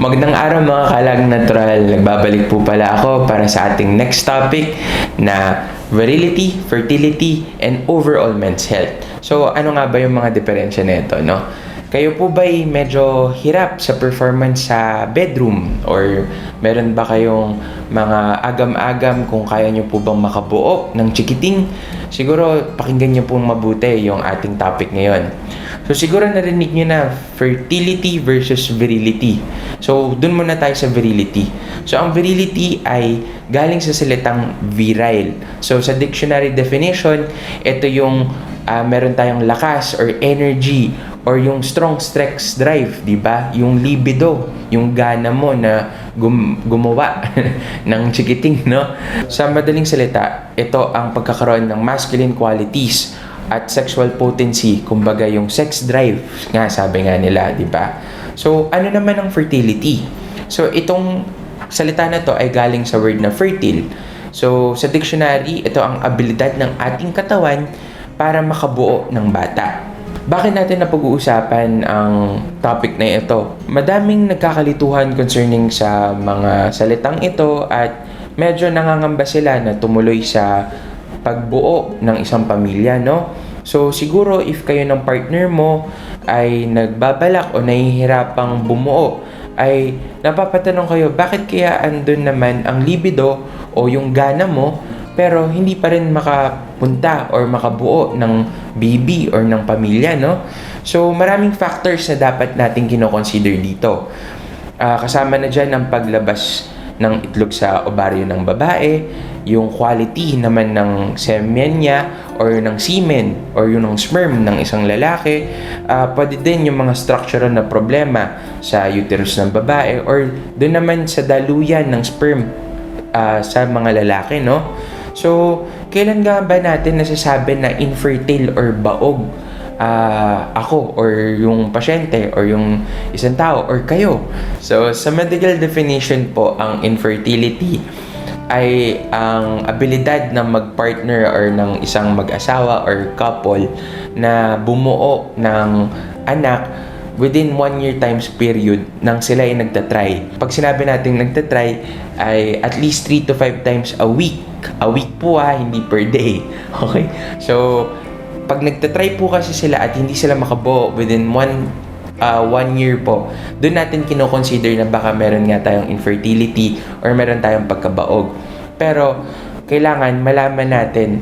Magandang araw mga kalag natural. Nagbabalik po pala ako para sa ating next topic na virility, fertility, and overall men's health. So ano nga ba yung mga diferensya nito, no? Kayo po ba'y medyo hirap sa performance sa bedroom? Or meron ba kayong mga agam-agam kung kaya nyo po bang makabuo ng chikiting? Siguro pakinggan nyo pong mabuti yung ating topic ngayon. So siguro narinig nyo na fertility versus virility. So dun muna tayo sa virility. So ang virility ay galing sa salitang virile. So sa dictionary definition, ito yung meron tayong lakas or energy or yung strong sex drive, di ba? Yung libido, yung gana mo na gumawa ng chikiting, no? Sa madaling salita, ito ang pagkakaroon ng masculine qualities at sexual potency, kumbaga yung sex drive nga, sabi nga nila, di ba? So, ano naman ang fertility? So, itong salita na to ay galing sa word na fertile. So, sa dictionary, ito ang abilidad ng ating katawan para makabuo ng bata. Bakit natin napag-uusapan ang topic na ito? Madaming nagkakalituhan concerning sa mga salitang ito at medyo nangangamba sila na tumuloy sa pagbuo ng isang pamilya, no? So, siguro if kayo ng partner mo ay nagbabalak o nahihirapang bumuo, ay napapatanong kayo, bakit kaya andun naman ang libido o yung gana mo, pero hindi pa rin makapunta or makabuo ng baby or ng pamilya, no? So, maraming factors na dapat natin kinoconsider dito. Kasama na dyan ang paglabas ng itlog sa ovaryo ng babae, yung quality naman ng semen niya or ng semen or yung ng sperm ng isang lalaki. Pwede din yung mga structural na problema sa uterus ng babae or doon naman sa daluyan ng sperm sa mga lalaki, no? So, kailan nga ba natin nasasabi na infertile or baog ako or yung pasyente or yung isang tao or kayo? So, sa medical definition po, ang infertility ay ang abilidad ng mag-partner or ng isang mag-asawa or couple na bumuo ng anak within 1 year times period nang sila ay nagtatry. Pag sinabi natin nagtatry ay at least 3 to 5 times a week. A week po hindi per day. Okay? So, pag nagtatry po kasi sila at hindi sila makabuo within 1 year po, doon natin kino-consider na baka meron nga tayong infertility or meron tayong pagkabaog. Pero, kailangan malaman natin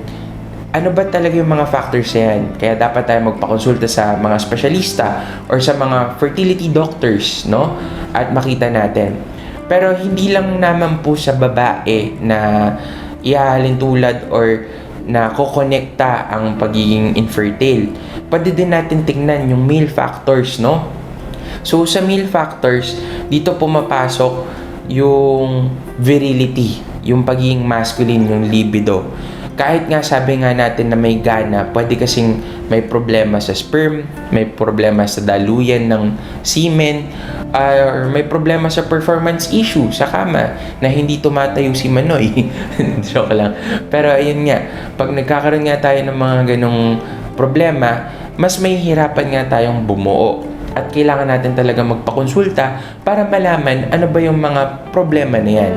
ano ba talaga yung mga factors na yan. Kaya dapat tayo magpakonsulta sa mga specialista or sa mga fertility doctors, no? At makita natin. Pero hindi lang naman po sa babae na ihahalin tulad or na kokonekta ang pagiging infertile. Pwede din natin tingnan yung male factors, no? So, sa male factors, dito pumapasok yung virility, yung pagiging masculine, yung libido. Kahit nga sabi nga natin na may gana, pwede kasing may problema sa sperm, may problema sa daluyan ng semen, or may problema sa performance issue sa kama na hindi tumatayo si Manoy. Joke lang. Pero ayun nga, pag nagkakaroon nga tayo ng mga ganong problema, mas may hirapan nga tayong bumuo. At kailangan natin talaga magpakonsulta para malaman ano ba yung mga problema na yan.